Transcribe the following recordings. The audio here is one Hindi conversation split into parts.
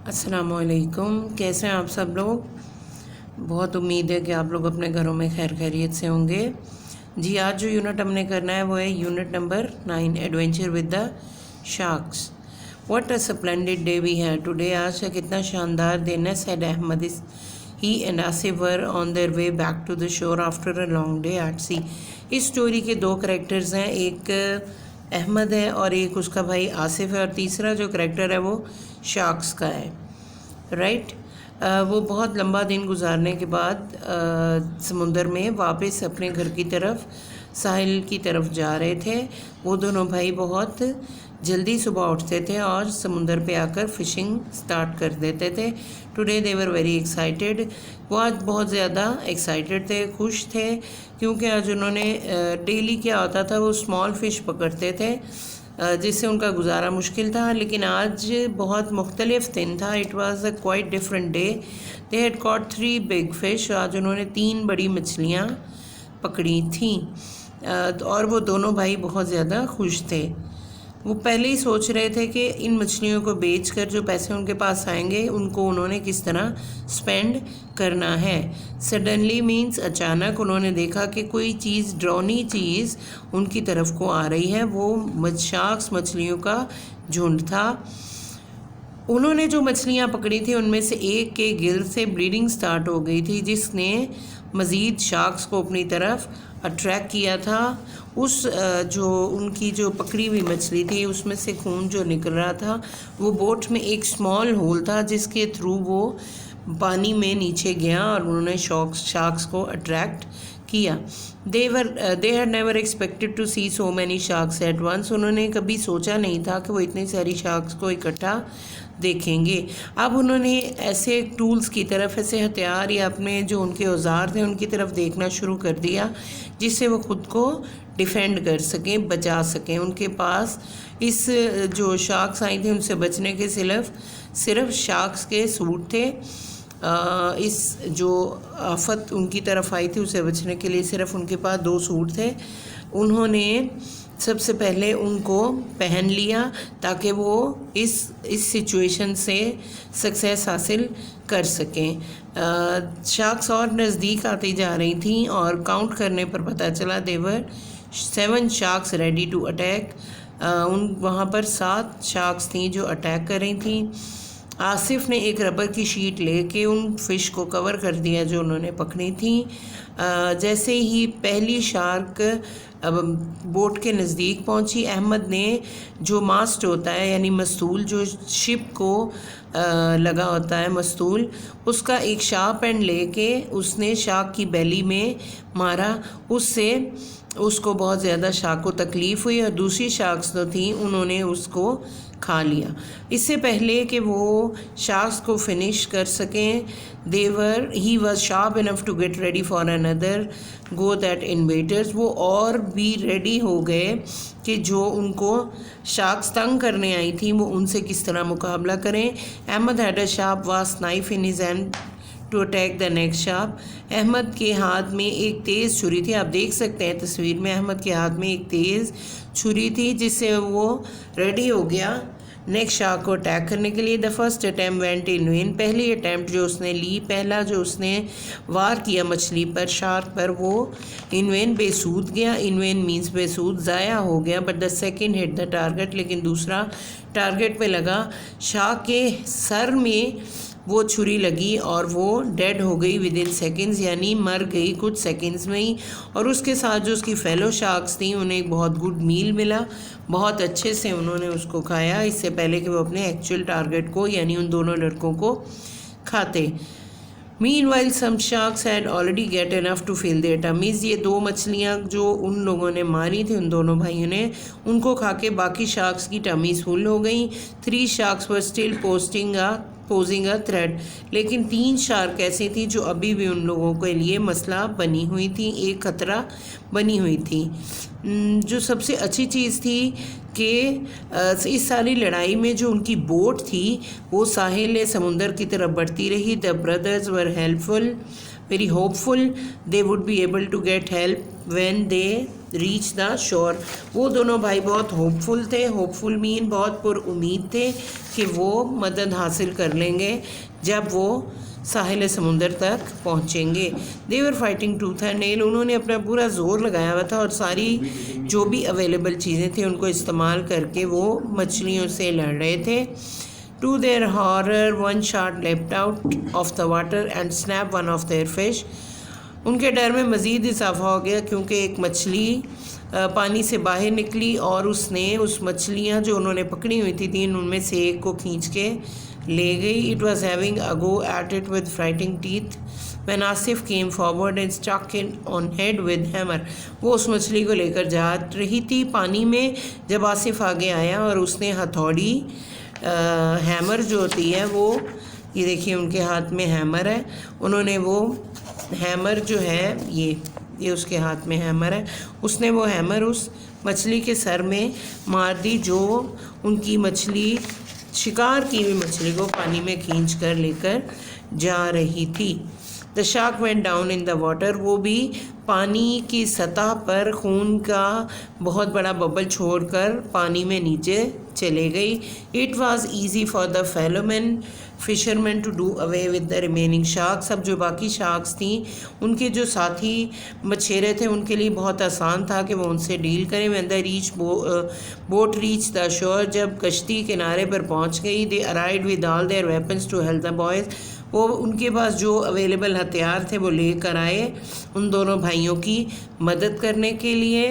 अस्सलामुअलैकुम। कैसे हैं आप सब लोग? बहुत उम्मीद है कि आप लोग अपने घरों में खैर खैरियत से होंगे। जी, आज जो यूनिट हमने करना है वो है unit number 9, adventure with the sharks. What a splendid day we had today. आज का कितना शानदार दिन है। Saad Ahmed is he and Asif were on their way back to the shore after a long day at sea. इस स्टोरी के दो करेक्टर्स हैं, एक अहमद है और एक उसका भाई आसिफ है, और तीसरा जो करेक्टर है वो शार्क्स का है, राइट। वो बहुत लंबा दिन गुजारने के बाद समुंदर में वापस अपने घर की तरफ, साहिल की तरफ जा रहे थे। वो दोनों भाई बहुत जल्दी सुबह उठते थे और समुंदर पे आकर फ़िशिंग स्टार्ट कर देते थे। Today they were very excited. वो आज बहुत ज़्यादा एक्साइटेड थे, खुश थे, क्योंकि आज उन्होंने डेली क्या होता था, वो स्मॉल फ़िश पकड़ते थे जिससे उनका गुजारा मुश्किल था, लेकिन आज बहुत मुख्तलिफ दिन था। It was a quite different day. They had cot 3 big fish. आज उन्होंने 3 बड़ी मछलियाँ पकड़ी थीं और वो दोनों भाई बहुत ज़्यादा खुश थे। वो पहले ही सोच रहे थे कि इन मछलियों को बेचकर जो पैसे उनके पास आएंगे उनको उन्होंने किस तरह स्पेंड करना है। सडनली मीन्स अचानक उन्होंने देखा कि कोई चीज़, डरावनी चीज़ उनकी तरफ को आ रही है। वो शार्क्स मछलियों का झुंड था। उन्होंने जो मछलियाँ पकड़ी थी उनमें से एक के गिल से ब्लीडिंग स्टार्ट हो गई थी, जिसने मज़ीद शार्क्स को अपनी तरफ अट्रैक्ट किया था। उस जो उनकी जो पकड़ी हुई मछली थी उसमें से खून जो निकल रहा था, वो बोट में एक स्मॉल होल था जिसके थ्रू वो पानी में नीचे गया और उन्होंने शार्क्स को अट्रैक्ट किया। They had never expected to see so many sharks at once. उन्होंने कभी सोचा नहीं था कि वो इतनी सारी शार्क्स को इकट्ठा देखेंगे। अब उन्होंने ऐसे टूल्स की तरफ, ऐसे हथियार या अपने जो उनके औजार थे उनकी तरफ देखना शुरू कर दिया जिससे वो ख़ुद को डिफेंड कर सकें, बचा सकें। उनके पास इस जो शार्क्स आई थी उनसे बचने के सिर्फ शार्क्स के सूट थे। इस जो आफत उनकी तरफ आई थी उसे बचने के लिए सिर्फ उनके पास 2 सूट थे। उन्होंने सबसे पहले उनको पहन लिया ताकि वो इस सिचुएशन से सक्सेस हासिल कर सकें। शार्क्स और नज़दीक आती जा रही थी और काउंट करने पर पता चला देवर 7 शार्क्स रेडी टू अटैक। वहाँ पर 7 शार्क्स थी जो अटैक कर रही थी। आसिफ ने एक रबर की शीट लेके उन फिश को कवर कर दिया जो उन्होंने पकड़ी थी। जैसे ही पहली शार्क बोट के नज़दीक पहुंची, अहमद ने जो मास्ट होता है यानी मस्तूल, जो शिप को लगा होता है मस्तूल, उसका एक शार्प एंड लेके उसने शार्क की बेली में मारा। उससे उसको बहुत ज़्यादा शार्क को तकलीफ़ हुई और दूसरी शार्क्स जो थी उन्होंने उसको खा लिया। इससे पहले कि वो शार्क्स को फिनिश कर सकें, he was sharp enough to get ready for another go that invaders. वो और भी रेडी हो गए कि जो उनको शार्क्स तंग करने आई थी वो उनसे किस तरह मुकाबला करें। Ahmed had a sharp vast knife in his hand to attack the next shark. Ahmed के हाथ में एक तेज़ छुरी थी। आप देख सकते हैं तस्वीर में, अहमद के हाथ में एक तेज़ छुरी थी जिससे वो रेडी हो गया नेक्स्ट शार्क को अटैक करने के लिए। The first attempt went in when. पहली अटैम्प्ट जो उसने ली, पहला जो उसने वार किया मछली पर, शार्क पर, वो इन वेन, बेसूद गया। इन वेन मीन्स बेसूद, ज़ाया हो गया। But the second hit the target, लेकिन दूसरा टारगेट पे लगा। शार्क के सर में वो छुरी लगी और वो डेड हो गई विद इन सेकेंड्स, यानी मर गई कुछ सेकेंड्स में ही। और उसके साथ जो उसकी फेलो शार्क्स थी उन्हें एक बहुत गुड मील मिला। बहुत अच्छे से उन्होंने उसको खाया इससे पहले कि वो अपने एक्चुअल टारगेट को यानी उन दोनों लड़कों को खाते। Meanwhile, some sharks had already get enough to fill their tummies। ये 2 मछलियाँ जो उन लोगों ने मारी थी, उन दोनों भाइयों ने, उनको खा के बाकी शार्क्स की टमीज फुल हो गई। 3 sharks were still posing a threat. लेकिन 3 शार्क ऐसी थी जो अभी भी उन लोगों के लिए मसला बनी हुई थी, एक ख़तरा बनी हुई थी। जो सबसे अच्छी चीज़ थी कि इस सारी लड़ाई में जो उनकी बोट थी वो साहिल समुंदर की तरफ बढ़ती रही। The brothers were helpful, very hopeful they would be able to get help when they reach the shore. वो दोनों भाई बहुत होपफुल थे। होपफुल मीन बहुत पुरुम्मीद थे कि वो मदद हासिल कर लेंगे जब वो साहिल समुंदर तक पहुंचेंगे। They were fighting tooth and nail. उन्होंने अपना पूरा जोर लगाया हुआ था और सारी जो भी अवेलेबल चीज़ें थी उनको इस्तेमाल करके वो मछलियों से लड़ रहे थे। To their horror one shark left out of the water and snap one of their fish. उनके डर में मज़ीद इजाफा हो गया क्योंकि एक मछली पानी से बाहर निकली और उसने उस मछलियाँ जो उन्होंने पकड़ी हुई थी तीन, उनमें से एक को खींच के ले गई। It was having a go at it with frightening teeth when Asif came forward and stuck in on head with hammer. वो उस मछली को लेकर जा रही थी पानी में जब आसिफ आगे आया और उसने हथौड़ी हैमर जो होती है वो, ये देखिए उनके हाथ में हैमर है, उन्होंने वो हैमर जो है ये उसके हाथ में हैमर है, उसने वो हैमर उस मछली के सर में मार दी जो उनकी मछली, शिकार की हुई मछली को पानी में खींच कर लेकर जा रही थी। The shark went down in the water. वो भी पानी की सतह पर खून का बहुत बड़ा बबल छोड़कर पानी में नीचे चले गई। It was easy for the fellowman fisherman to do away with the remaining sharks. अब जो बाकी शार्क्स थी उनके जो साथी मछेरे थे उनके लिए बहुत आसान था कि वो उनसे डील करें। When the boat reach the shore, जब कश्ती किनारे पर पहुंच गई, they arrived with all their weapons to help the boys. वो उनके पास जो अवेलेबल हथियार थे वो लेकर आए उन दोनों भाइयों की मदद करने के लिए।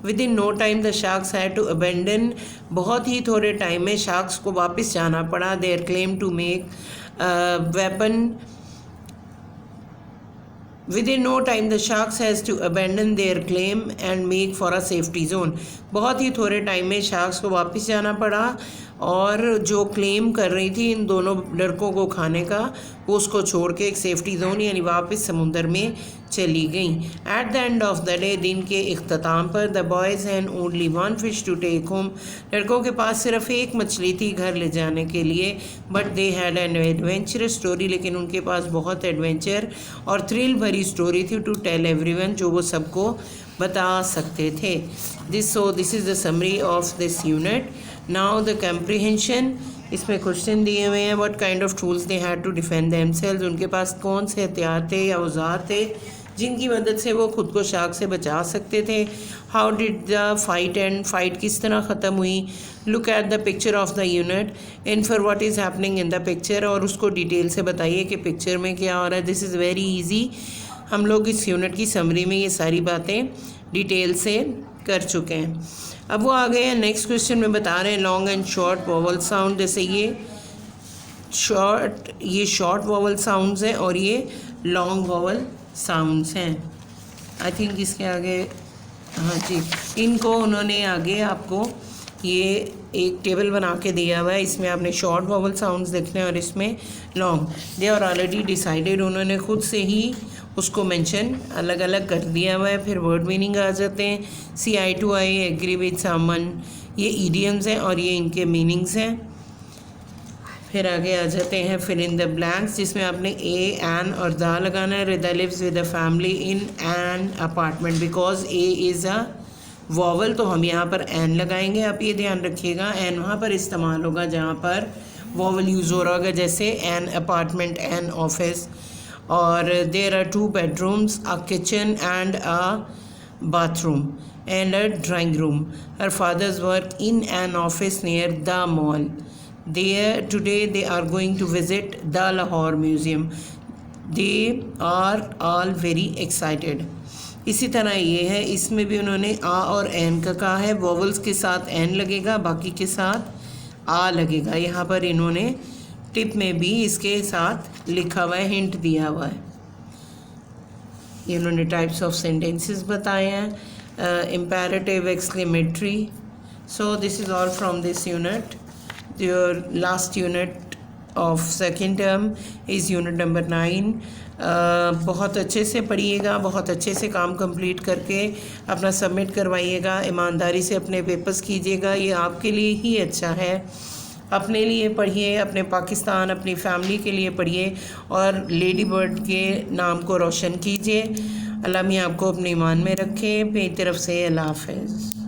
Within no time the sharks had to abandon. बहुत ही थोड़े टाइम में शार्क्स को वापस जाना पड़ा। Their claim to make weapon. Within no time the sharks has to abandon their claim and make for a safety zone। बहुत ही थोड़े टाइम में शार्क्स को वापस जाना पड़ा और जो क्लेम कर रही थी इन दोनों लड़कों को खाने का, वो उसको छोड़ के एक सेफ्टी जोन यानी वापस समुंदर में चली गई। At the end of the day, दिन के इख्तिताम पर, the boys had only one fish to take home. लड़कों के पास सिर्फ एक मछली थी घर ले जाने के लिए। But they had an adventurous story. लेकिन उनके पास बहुत एडवेंचर और थ्रिल भरी स्टोरी थी टू टेल एवरीवन, जो वो सबको बता सकते थे। This is the summary of this unit. Now the comprehension. इसमें क्वेश्चन दिए हुए हैं। What kind of tools they had to defend themselves. उनके पास कौन से हथियार थे या औजार थे जिनकी मदद से वो खुद को शार्क से बचा सकते थे। How did the fight end, fight किस तरह ख़त्म हुई। Look at the picture of the unit, infer what is happening in the picture, और उसको डिटेल से बताइए कि पिक्चर में क्या हो रहा है। This is very easy. हम लोग इस यूनिट की समरी में ये सारी बातें डिटेल से कर चुके हैं। अब वो आ गए हैं नेक्स्ट क्वेश्चन में, बता रहे हैं long and short vowel sound. जैसे ये शॉर्ट वॉवल साउंड्स हैं और ये लॉन्ग वॉवल साउंड्स हैं। आई थिंक इसके आगे, हाँ जी, इनको उन्होंने आगे आपको ये एक टेबल बना के दिया हुआ है। इसमें आपने शॉर्ट वॉवल साउंड्स देखने हैं और इसमें long. They are already decided, उन्होंने खुद से ही उसको मेंशन अलग अलग कर दिया हुआ है। फिर वर्ड मीनिंग आ जाते हैं। See eye to eye, agree with someone, ये ईडियम्स हैं और ये इनके मीनिंग्स हैं। फिर आगे आ जाते हैं फिल इन द ब्लैंक्स, जिसमें आपने ए, एन और द लगाना है। Rida lives with a family in an apartment. Because A is a vowel तो हम यहाँ पर एन लगाएंगे। आप ये ध्यान रखिएगा, एन वहाँ पर इस्तेमाल होगा जहाँ पर वॉवल यूज़ हो रहा होगा, जैसे एन अपार्टमेंट, एन ऑफिस। और there are 2 bedrooms, a kitchen and a bathroom and a drawing room. Her father's work in an office near the mall. Today they are going to visit the Lahore Museum. They are all very excited. इसी तरह ये है, इसमें भी उन्होंने आ और एन का कहा है। वॉवल्स के साथ एन लगेगा, बाकी के साथ आ लगेगा। यहाँ पर इन्होंने टिप में भी इसके साथ लिखा हुआ है, हिंट दिया हुआ है। ये उन्होंने टाइप्स ऑफ सेंटेंसेस बताए हैं, imperative, exclamatory. So this is all from this unit. Your last unit of second term is unit number 9। बहुत अच्छे से पढ़िएगा, बहुत अच्छे से काम कंप्लीट करके अपना सबमिट करवाइएगा, ईमानदारी से अपने पेपर्स कीजिएगा। ये आपके लिए ही अच्छा है। अपने लिए पढ़िए, अपने पाकिस्तान, अपनी फैमिली के लिए पढ़िए और लेडी बर्ड के नाम को रोशन कीजिए। अल्लाह मियाँ आपको अपने ईमान में रखे। मेरी तरफ से अल्लाह हाफ़िज़।